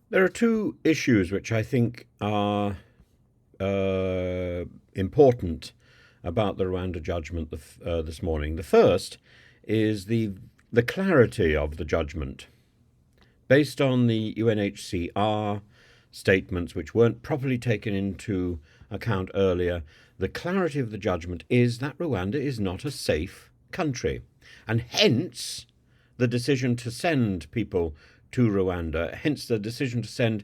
There are two issues which I think are uh, important about the Rwanda judgment this morning. The first is the clarity of the judgment, based on the UNHCR statements, which weren't properly taken into account earlier. The clarity of the judgment is that Rwanda is not a safe country, and hence the decision to send people to Rwanda, hence the decision to send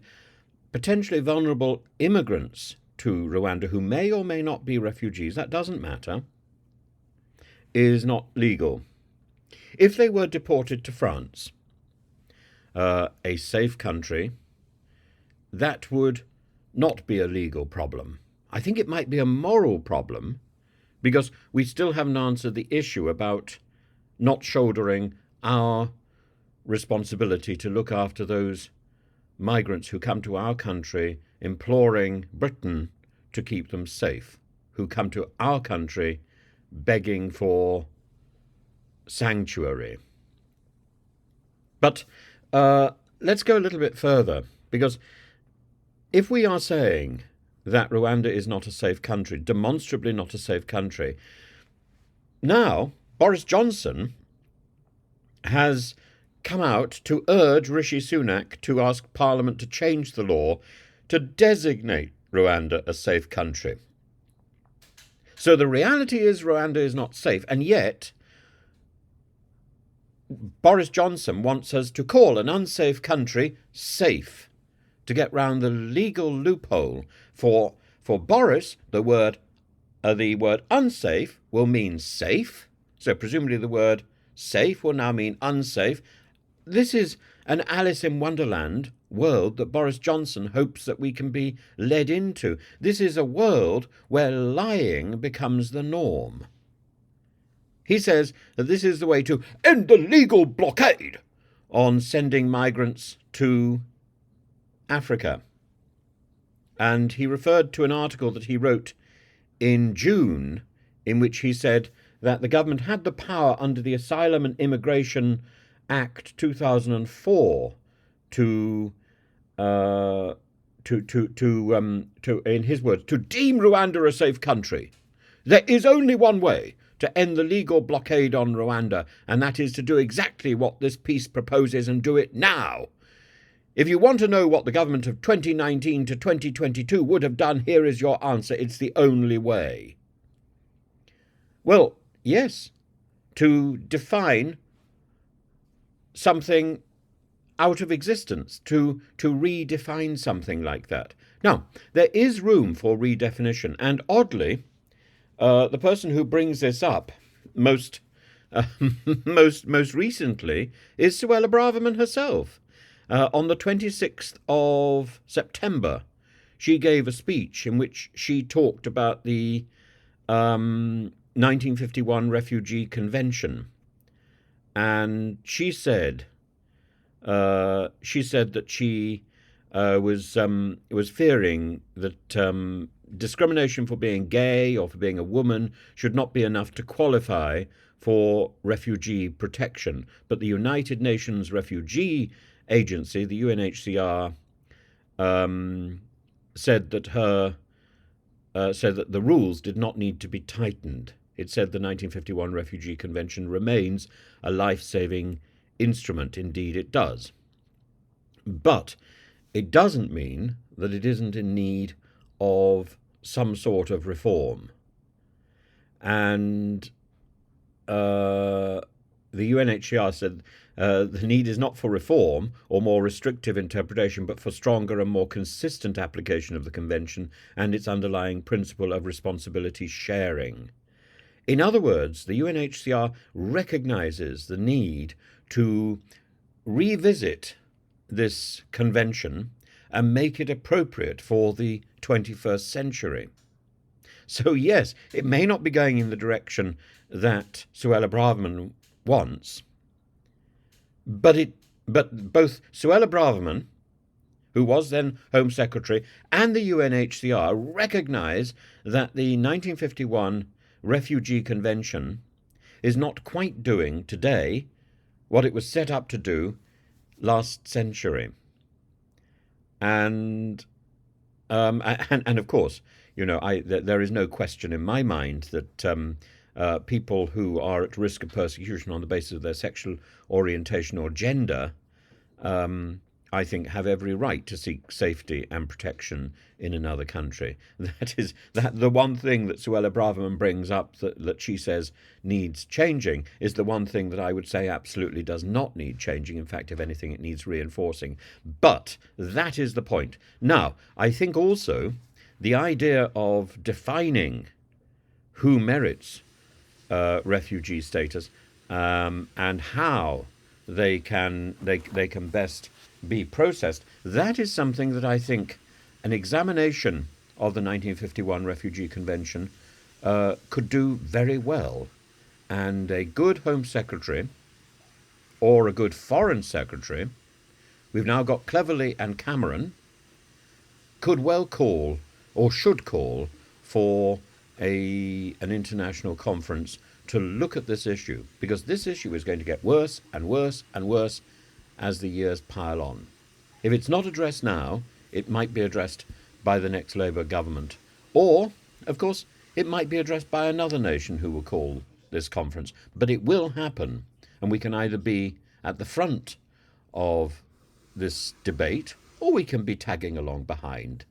potentially vulnerable immigrants to Rwanda who may or may not be refugees, that doesn't matter, is not legal. If they were deported to France, a safe country, that would not be a legal problem. I think it might be a moral problem because we still haven't answered the issue about not shouldering our responsibility to look after those migrants who come to our country imploring Britain to keep them safe, who come to our country begging for sanctuary. But let's go a little bit further, because if we are saying that Rwanda is not a safe country, demonstrably not a safe country, now Boris Johnson has come out to urge Rishi Sunak to ask Parliament to change the law to designate Rwanda a safe country. So the reality is Rwanda is not safe, and yet Boris Johnson wants us to call an unsafe country safe, to get round the legal loophole. For Boris, the word unsafe will mean safe, so presumably the word safe will now mean unsafe. This is an Alice in Wonderland world that Boris Johnson hopes that we can be led into. This is a world where lying becomes the norm. He says that this is the way to end the legal blockade on sending migrants to Africa. And he referred to an article that he wrote in June in which he said that the government had the power under the Asylum and Immigration Act 2004 to in his words, to deem Rwanda a safe country. There is only one way to end the legal blockade on Rwanda, and that is to do exactly what this piece proposes and do it now. If you want to know what the government of 2019 to 2022 would have done, here is your answer. It's the only way. Well, yes, to define something out of existence, to redefine something like that. Now, there is room for redefinition, and oddly, the person who brings this up most recently is Suella Braverman herself. On the 26th of September, she gave a speech in which she talked about the 1951 Refugee Convention, and she said that she was fearing that discrimination for being gay or for being a woman should not be enough to qualify for refugee protection. But the United Nations Refugee Agency, the UNHCR, said that the rules did not need to be tightened. It said the 1951 Refugee Convention remains a life-saving instrument. Indeed, it does. But it doesn't mean that it isn't in need of some sort of reform. And the UNHCR said the need is not for reform or more restrictive interpretation, but for stronger and more consistent application of the Convention and its underlying principle of responsibility sharing. In other words, the UNHCR recognizes the need to revisit this convention and make it appropriate for the 21st century. So yes, it may not be going in the direction that Suella Braverman wants, but both Suella Braverman, who was then Home Secretary, and the UNHCR recognise that the 1951 Refugee Convention is not quite doing today what it was set up to do last century. And and of course, there is no question in my mind that people who are at risk of persecution on the basis of their sexual orientation or gender, I think, have every right to seek safety and protection in another country. That is that the one thing that Suella Braverman brings up that she says needs changing is the one thing that I would say absolutely does not need changing. In fact, if anything, it needs reinforcing. But that is the point. Now, I think also the idea of defining who merits refugee status, and how they can best be processed. That is something that I think an examination of the 1951 Refugee Convention could do very well, and a good Home Secretary or a good Foreign Secretary. We've now got Cleverly and Cameron could well call, or should call, for an international conference to look at this issue, because this issue is going to get worse and worse and worse as the years pile on. If it's not addressed now, it might be addressed by the next Labour government. Or, of course, it might be addressed by another nation who will call this conference. But it will happen, and we can either be at the front of this debate, or we can be tagging along behind.